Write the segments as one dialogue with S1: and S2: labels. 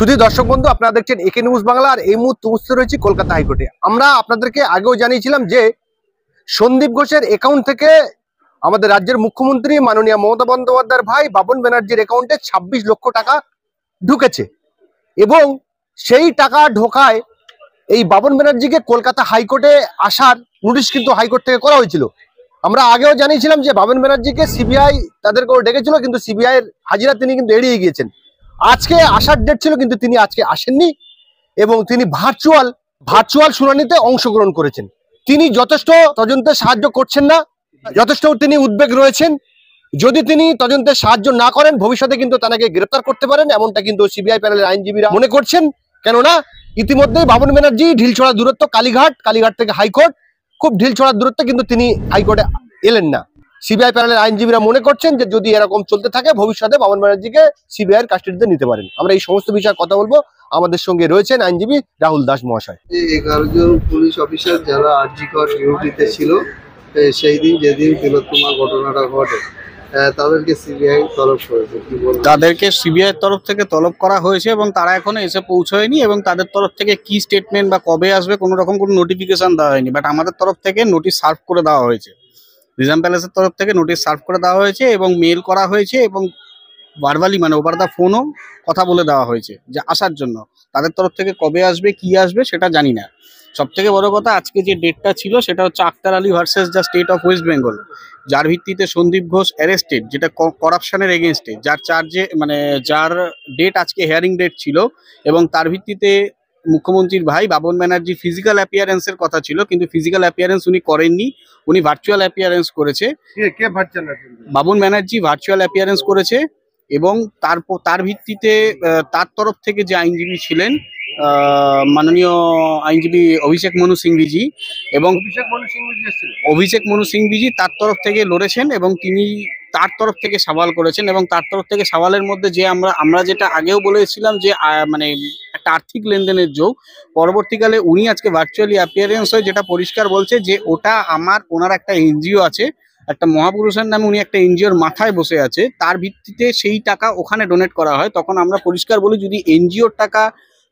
S1: শুধু দর্শক বন্ধু, আপনারা দেখছেন একে নিউজ বাংলা। আর এই মুহূর্তে উপস্থিত রয়েছে কলকাতা হাইকোর্টে। আমরা আপনাদেরকে আগেও জানিয়েছিলাম যে সন্দীপ ঘোষের অ্যাকাউন্ট থেকে আমাদের রাজ্যের মুখ্যমন্ত্রী মাননীয় মমতা বন্দ্যোপাধ্যায়ের ভাই বাবন ব্যানার্জির অ্যাকাউন্টে 26 লক্ষ টাকা ঢুকেছে এবং সেই টাকা ঢোকায় এই বাবন ব্যানার্জিকে কলকাতা হাইকোর্টে আসার নোটিশ কিন্তু হাইকোর্ট থেকে করা হয়েছিল। আমরা আগেও জানিয়েছিলাম যে বাবন ব্যানার্জিকে সিবিআই তাদেরকেও ডেকেছিল, কিন্তু সিবিআই এর হাজিরা তিনি কিন্তু এড়িয়ে গিয়েছেন। আজকে আসার ডেট ছিল, কিন্তু তিনি আজকে আসেননি এবং তিনি ভার্চুয়াল শুনানিতে অংশগ্রহণ করেছেন। তিনি যথেষ্ট তদন্তে সাহায্য করছেন না, যথেষ্ট তিনি উদ্বেগ রয়েছেন। যদি তিনি তদন্তে সাহায্য না করেন, ভবিষ্যতে কিন্তু তাকে গ্রেপ্তার করতে পারেন, এমনটা কিন্তু সিবিআই প্যানেলের আইনজীবীরা মনে করছেন। কেননা ইতিমধ্যেই বাবন ব্যানার্জি ঢিলছড়া দূরত্ব কালীঘাট থেকে হাইকোর্ট, খুব ঢিলছড়া দূরত্ব, কিন্তু তিনি হাইকোর্টে এলেন না। সিবিআই প্যানেলের আইনজীবীরা মনে করছেন যে যদি এরকম চলতে থাকে, ভবিষ্যতে বাবন ব্যানার্জিকে সিবিআই এর কাস্টডিতে নিতে পারেন। আমরা এই সমস্ত বিষয়ে কথা বলবো। আমাদের সঙ্গে রয়েছেন আইনজীবী রাহুল দাস মহাশয়।
S2: 11 জন পুলিশ অফিসার যারা আরজিকর ডিউটিতে ছিল সেই দিন যেদিন তিলোত্তমার ঘটনাটা ঘটে, তাদেরকে সিবিআই তলব করেছে।
S3: তাদেরকে সিবিআই তরফ থেকে তলব করা হয়েছে এবং তারা এখনো এসে পৌঁছয়নি এবং তাদের তরফ থেকে কি স্টেটমেন্ট বা কবে আসবে কোনো রকম কোনো নোটিফিকেশন দেওয়া হয়নি। বাট আমাদের তরফ থেকে নোটিশ সার্ভ করে দেওয়া হয়েছে, রিজার্ভ প্যালেসের তরফ থেকে নোটিশ সার্ভ করে দেওয়া হয়েছে এবং মেল করা হয়েছে এবং ভার্বালি মানে ওভার দা ফোনও কথা বলে দেওয়া হয়েছে যে আসার জন্য। তাদের তরফ থেকে কবে আসবে কি আসবে সেটা জানি না। সব থেকে বড় কথা, আজকে যে ডেটটা ছিল সেটা হচ্ছে Akhtar Ali versus the state of West Bengal, যার ভিত্তিতে সন্দীপ ঘোষ অ্যারেস্টেড, যেটা করাপশনের এগেনস্টে, যার চার্জে মানে যার ডেট আজকে হিয়ারিং ডেট ছিল এবং তার ভিত্তিতে মুখ্যমন্ত্রীর ভাই বাবন ব্যানার্জি ফিজিক্যাল অ্যাপিয়ারেন্সের কথা ছিল, কিন্তু ফিজিক্যাল অ্যাপিয়ারেন্স উনি করেননি, উনি ভার্চুয়াল অ্যাপিয়ারেন্স করেছে। বাবন ব্যানার্জি ভার্চুয়াল অ্যাপিয়ারেন্স করেছে এবং তার ভিত্তিতে তার তরফ থেকে যে আইনজীবী ছিলেন মাননীয় আইনজীবী অভিষেক মনু সিংভিজি এবং অভিষেক মনু সিংভিজি তার তরফ থেকে লড়েছেন এবং তিনি তার তরফ থেকে সওয়াল করেছেন এবং তার তরফ থেকে সওয়ালের মধ্যে যে আমরা যেটা আগেও বলেছিলাম যে মানে একটা আর্থিক লেনদেনের যোগ, পরবর্তীকালে উনি আজকে ভার্চুয়ালি অ্যাপিয়ারেন্স হয়ে যেটা পরিষ্কার বলছে যে ওটা ওনার একটা এনজিও আছে, একটা মহাপুরুষের নামে উনি একটা এনজিওর মাথায় বসে আছে, তার ভিত্তিতে সেই টাকা ওখানে ডোনেট করা হয়। তখন আমরা পরিষ্কার বলি যদি এনজিওর টাকা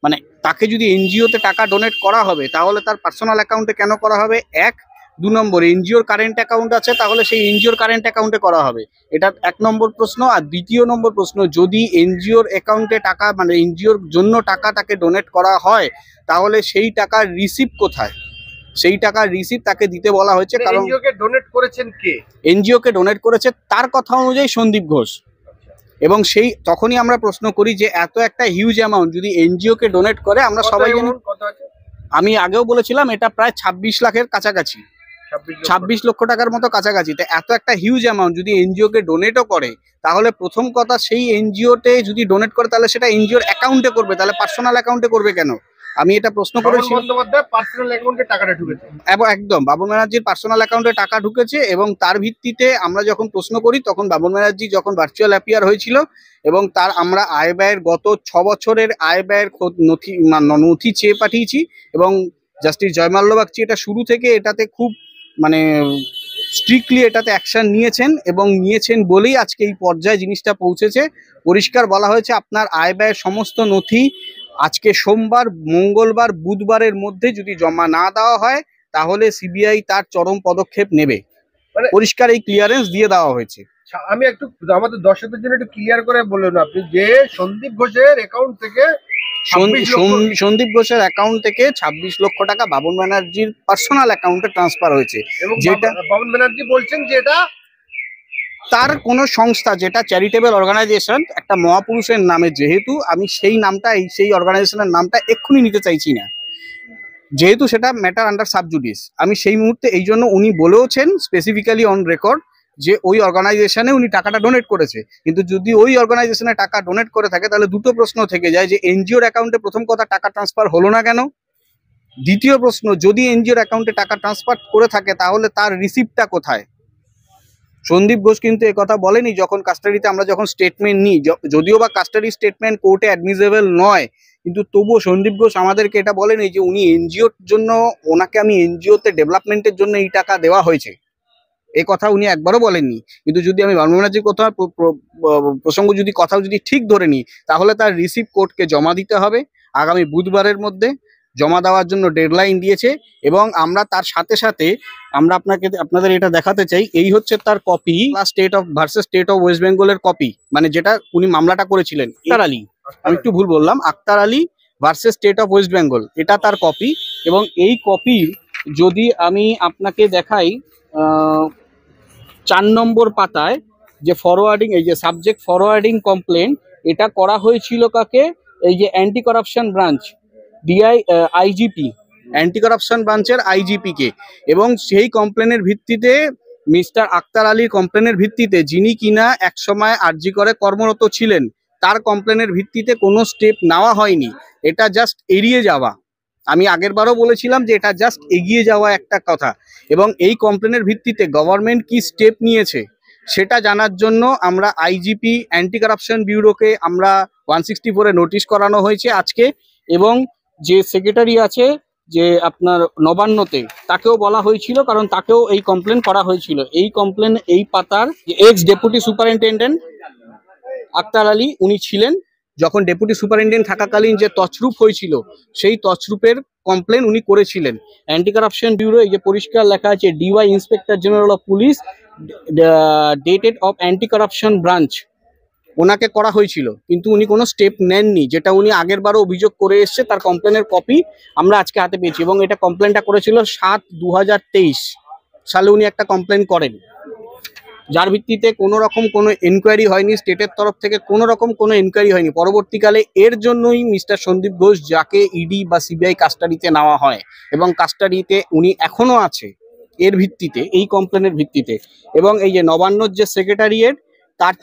S3: মানে তাকে যদি এনজিওতে টাকা ডোনেট করা হবে তাহলে তার পার্সোনাল অ্যাকাউন্টে কেন করা হবে? 2 নম্বর, এনজিওর কারেন্ট অ্যাকাউন্ট আছে তাহলে সেই এনজিওর কারেন্ট অ্যাকাউন্টে করা হবে, এটা 1 নম্বর প্রশ্ন। আর 2য় নম্বর প্রশ্ন, যদি এনজিওর অ্যাকাউন্টে টাকা মানে এনজিওর জন্য টাকা তাকে ডোনেট করা হয় তাহলে সেই টাকার রিসিপ্ট কোথায়? সেই টাকার রিসিপ্ট তাকে দিতে বলা হয়েছে, কারণ
S1: এনজিওকে ডোনেট করেছেন কে?
S3: এনজিওকে ডোনেট করেছে তার কথা অনুযায়ী সন্দীপ ঘোষ। এবং সেই তখনই আমরা প্রশ্ন করি যে এত একটা হিউজ অ্যামাউন্ট যদি এনজিওকে ডোনেট করে, আমরা সবাই জানি, আমি আগেও বলেছিলাম এটা প্রায় 26 লাখের কাছাকাছি, 26 লক্ষ টাকার মতো কাছাকাছি। তো এত একটা হিউজ অ্যামাউন্ট যদি এনজিওকে ডোনেটও করে, তাহলে প্রথম কথা সেই এনজিওতে যদি ডোনেট করে তাহলে সেটা এনজিওর অ্যাকাউন্টে করবে, তাহলে পার্সোনাল অ্যাকাউন্টে করবে কেন? আমি এটা প্রশ্ন করেছি। একদম বাবন ব্যানার্জির পার্সোনাল অ্যাকাউন্টে টাকা ঢুকেছে এবং তার ভিত্তিতে আমরা যখন প্রশ্ন করি তখন বাবন ব্যানার্জি যখন ভার্চুয়াল অ্যাপিয়ার হয়েছিল এবং তার আমরা আয় ব্যয়ের গত 6 বছরের আয় ব্যয়ের নথি চেয়ে পাঠিয়েছি এবং জাস্টিস জয়মাল্য বাগচি এটা শুরু থেকে এটাতে খুব মানে স্ট্রিক্টলি এটাতে অ্যাকশন নিয়েছেন এবং নিয়েছেন বলেই আজকে এই পর্যায়ে জিনিসটা পৌঁছেছে। পরিষ্কার বলা হয়েছে আপনার আয় ব্যয়ের সমস্ত নথি আজকে সোমবার, মঙ্গলবার, বুধবারের মধ্যে যদি জমা না দেওয়া হয় তাহলে সিবিআই তার চরম পদক্ষেপ নেবে। পরিষ্কার এই ক্লিয়ারেন্স দিয়ে দেওয়া হয়েছে।
S1: আমি একটু আমাদের দর্শকদের জন্য একটু ক্লিয়ার করে বললেন আপনি যে সন্দীপ ঘোষের অ্যাকাউন্ট থেকে
S3: সন্দীপ ঘোষের অ্যাকাউন্ট থেকে 26 লক্ষ টাকা বাবন ব্যানার্জির পার্সোনাল অ্যাকাউন্টে ট্রান্সফার হয়েছে, যেটা
S1: বাবন ব্যানার্জি বলছেন যে এটা
S3: তার কোনো সংস্থা, যেটা চ্যারিটেবল অর্গানাইজেশন একটা মহাপুরুষের নামে, যেহেতু আমি সেই নামটা সেই অর্গানাইজেশনের নামটা এক্ষুনি নিতে চাইছি না, যেহেতু সেটা ম্যাটার আন্ডার সাবজুডিস, আমি সেই মুহূর্তে এই জন্য উনি বলেওছেন স্পেসিফিক্যালি অন রেকর্ড যে ওই অর্গানাইজেশনে উনি টাকাটা ডোনেট করেছে। কিন্তু যদি ওই অর্গানাইজেশনে টাকা ডোনেট করে থাকে তাহলে দুটো প্রশ্ন থেকে যায় যে এনজিওর অ্যাকাউন্টে প্রথম কথা টাকা ট্রান্সফার হলো না কেন? দ্বিতীয় প্রশ্ন, যদি এনজিওর অ্যাকাউন্টে টাকা ট্রান্সফার করে থাকে তাহলে তার রিসিপ্টটা কোথায়? সন্দীপ ঘোষ কিন্তু একথা বলেনি যখন কাস্টাডিতে আমরা যখন স্টেটমেন্ট নিই, যদিও বা কাস্টাডি স্টেটমেন্ট কোর্টে অ্যাডমিসেবল নয়, কিন্তু তবুও সন্দীপ ঘোষ আমাদেরকে এটা বলেনি যে উনি এনজিওর জন্য, ওনাকে আমি এনজিওতে ডেভেলপমেন্টের জন্য এই টাকা দেওয়া হয়েছে। এ কথা উনি একবারও বলেননি। কিন্তু যদি আমি বাবুল ব্যানার্জির কথা প্রসঙ্গ যদি ঠিক ধরে নিই, তাহলে তার রিসিভ কোর্টকে জমা দিতে হবে আগামী বুধবারের মধ্যে। জমা দেওয়ার জন্য ডেডলাইন দিয়েছে এবং আমরা তার সাথে সাথে আমরা আপনাদের এটা দেখাতে চাই। এই হচ্ছে তার copy, state of versus state of West বেঙ্গলের কপি, মানে যেটা উনি মামলাটা করেছিলেন। আক্তার আলী, আমি একটু ভুল বললাম, Akhtar Ali versus state of West Bengal, এটা তার কপি। এবং এই কপির যদি আমি আপনাকে দেখাই, 4 নম্বর পাতায় যে ফরওয়ার্ডিং, এই যে সাবজেক্ট ফরওয়ার্ডিং কমপ্লেন, এটা করা হয়েছিল কাকে? এই যে anti corruption branch, IGP, anti corruption ব্রাঞ্চের আইজিপি কে। এবং সেই কমপ্লেনের ভিত্তিতে, মিস্টার আক্তার আলীর কমপ্লেনের ভিত্তিতে, যিনি কিনা একসময় আরজি করে কর্মরত ছিলেন, তার কমপ্লেনের ভিত্তিতে কোনো স্টেপ নেওয়া হয়নি। এটা জাস্ট এড়িয়ে যাওয়া। আমি আগের বারও বলেছিলাম যে এটা জাস্ট এগিয়ে যাওয়া একটা কথা। এবং এই কমপ্লেনের ভিত্তিতে গভর্নমেন্ট কি স্টেপ নিয়েছে সেটা জানার জন্য আমরা আইজিপি অ্যান্টি কারাপশন ব্যুরোকে আমরা 164-এ নোটিশ করানো হয়েছে আজকে। এবং যে সেক্রেটারি আছে যে আপনার নবান্নতে, তাকেও বলা হয়েছিল, কারণ তাকেও এই কমপ্লেন করা হয়েছিল। এই কমপ্লেন এই পাতার ex deputy superintendent Akhtar Ali উনি ছিলেন, যখন ডেপুটি সুপারিনটেন্ডেন্ট থাকাকালীন যে তছরূপ হয়েছিল সেই তছরূপের কমপ্লেন উনি করেছিলেন। অ্যান্টি কারাপশন ব্যুরো, এই যে পরিষ্কার লেখা আছে DY inspector general of police dated of anti corruption branch, ওনাকে করা হয়েছিল, কিন্তু উনি কোনো স্টেপ নেননি। যেটা উনি আগের বারও অভিযোগ করে এসছে, তার কমপ্লেনের কপি আমরা আজকে হাতে পেয়েছি। এবং এটা কমপ্লেনটা করেছিল 7/2023 সালে উনি একটা কমপ্লেন করেন, যার ভিত্তিতে কোনো রকম কোনো এনকোয়ারি হয়নি, স্টেটের তরফ থেকে কোনো রকম কোনো এনকোয়ারি হয়নি। পরবর্তীকালে এর জন্যই মিস্টার সন্দীপ ঘোষ, যাকে ইডি বা সিবিআই কাস্টাডিতে নেওয়া হয় এবং কাস্টাডিতে উনি এখনো আছে, এর ভিত্তিতে, এই কমপ্লেনের ভিত্তিতে। এবং এই যে নবান্নর যে সেক্রেটারিয়েট, তার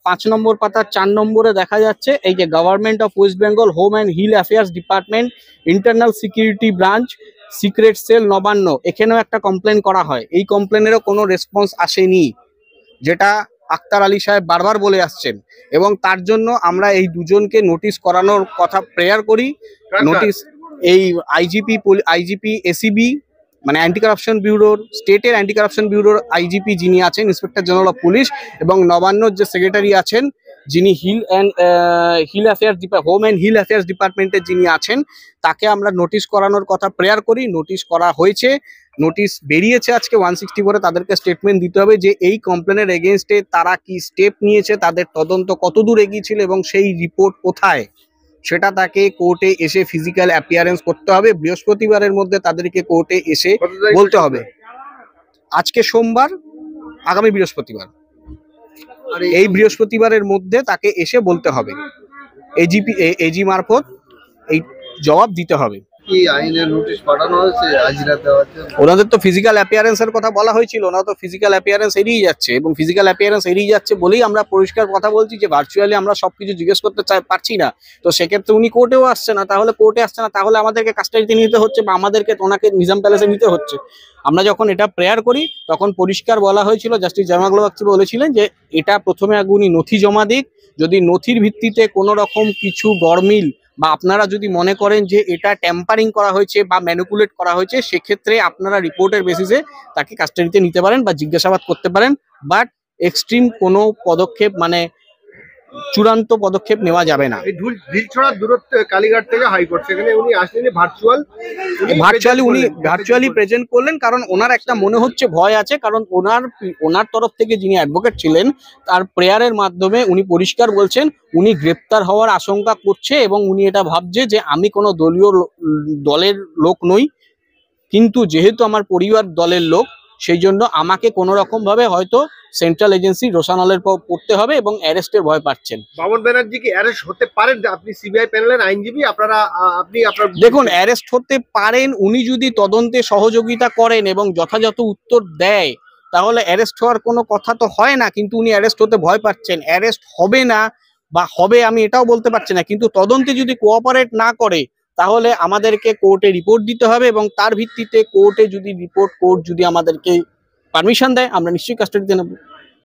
S3: 5 নম্বর পাতার 4 নম্বরে দেখা যাচ্ছে এই যে government of West Bengal home and hill affairs department internal security branch secret cell Nabanna, এখানেও একটা কমপ্লেন করা হয়। এই কমপ্লেনেরও কোনো রেসপন্স আসেনি, যেটা আক্তার আলী সাহেব বারবার বলে আসছেন। এবং তার জন্য আমরা এই দুজনকে নোটিশ করানোর কথা প্রেয়ার করি। নোটিশ এই আইজিপি এসিবি, মানে অ্যান্টি কারাপশন ব্যুরোর, স্টেটের অ্যান্টি কারাপশন ব্যুরোর আইজিপি যিনি আছেন, ইন্সপেক্টর জেনারেল অফ পুলিশ, এবং নবান্নর যে সেক্রেটারি আছেন, যিনি হোম অ্যান্ড হিল অ্যাফেয়ার্স ডিপার্টমেন্টের যিনি আছেন, তাকে আমরা নোটিশ করানোর কথা প্রেয়ার করি। নোটিশ করা হয়েছে, নোটিশ বেরিয়েছে আজকে 164-এ। তাদেরকে স্টেটমেন্ট দিতে হবে যে এই কমপ্লেনের এগেনস্টে তারা কি স্টেপ নিয়েছে, তাদের তদন্ত কতদূর এগিয়েছিল এবং সেই রিপোর্ট কোথায়, সেটা তাকে কোর্টে এসে ফিজিক্যাল অ্যাপিয়ারেন্স করতে হবে। বৃহস্পতিবারের মধ্যে তাদেরকে কোর্টে এসে বলতে হবে। আজকে সোমবার, আগামী বৃহস্পতিবার, এই বৃহস্পতিবারের মধ্যে তাকে এসে বলতে হবে, এজি মারফত এই জবাব দিতে হবে।
S2: কি আইনের নোটিশ পাঠানো হয়েছে হাজিরা দেওয়ার জন্য?
S3: ওনাদের তো ফিজিক্যাল অ্যাপিয়ারেন্সের কথা বলা হয়েছিল, ওনারা তো ফিজিক্যাল অ্যাপিয়ারেন্স এড়িয়ে যাচ্ছে। এবং ফিজিক্যাল অ্যাপিয়ারেন্স এড়িয়ে যাচ্ছে বলেই আমরা পরিষ্কার কথা বলছি যে ভার্চুয়ালি আমরা সবকিছু জিজ্ঞেস করতে পারছি না। তো সেক্ষেত্রে উনি কোর্টেও আসছে না, তাহলে আমাদেরকে কাস্টাডিতে নিতে হচ্ছে বা আমাদেরকে ওনাকে নিজাম প্যালেসে নিতে হচ্ছে। আমরা যখন এটা প্রেয়ার করি তখন পরিষ্কার বলা হয়েছিল, জাস্টিস জামাগুল বাগচি বলেছিলেন যে এটা প্রথমে আগে উনি নথি জমা দিক, যদি নথির ভিত্তিতে কোনো রকম কিছু গরমিল বা আপনারা যদি মনে করেন যে এটা ট্যাম্পারিং করা হয়েছে বা ম্যানিপুলেট করা হয়েছে, সেক্ষেত্রে আপনারা রিপোর্টের বেসিসে তাকে কাস্টাডিতে নিতে পারেন বা জিজ্ঞাসাবাদ করতে পারেন। বাট এক্সট্রিম কোনো পদক্ষেপ, মানে চূড়ান্ত পদক্ষেপ নেওয়া যাবে না।
S1: এই ঢিলছড়ার দূরত্ব কালীঘাট থেকে হাইকোর্ট, সেখানে উনি আসলেন
S3: ভার্চুয়ালি প্রেজেন্ট করলেন, কারণ ওনার একটা মনে হচ্ছে ভয় আছে, কারণ ওনার তরফ থেকে যিনি অ্যাডভোকেট ছিলেন তার প্রেয়ারের মাধ্যমে উনি পরিষ্কার বলছেন উনি গ্রেপ্তার হওয়ার আশঙ্কা করছে এবং উনি এটা ভাবছে যে আমি কোনো দলের লোক নই, কিন্তু যেহেতু আমার পরিবার দলের লোক, সেই জন্য আমাকে কোনো রকম ভাবে হয়তো সেন্ট্রাল এজেন্সি রোশানলের পড়তে হবে এবং অ্যারেস্টের ভয় পাচ্ছেন।
S1: বাবন ব্যানার্জি কি অ্যারেস্ট হতে পারেন? আপনি সিবিআই প্যানেলের আইনজীবী,
S3: দেখুন, অ্যারেস্ট হতে পারেন উনি যদি তদন্তে সহযোগিতা করেন এবং যথাযথ উত্তর দেয়, তাহলে অ্যারেস্ট হওয়ার কোনো কথা তো হয় না। কিন্তু উনি অ্যারেস্ট হতে ভয় পাচ্ছেন। অ্যারেস্ট হবে না বা হবে আমি এটাও বলতে পারছি না, কিন্তু তদন্তে যদি কোঅপারেট না করে তাহলে আমাদেরকে কোর্টে রিপোর্ট দিতে হবে এবং তার ভিত্তিতে কোর্ট যদি আমাদেরকে পারমিশন দেয় আমরা নিশ্চয়ই কাস্টাডিতে নেব।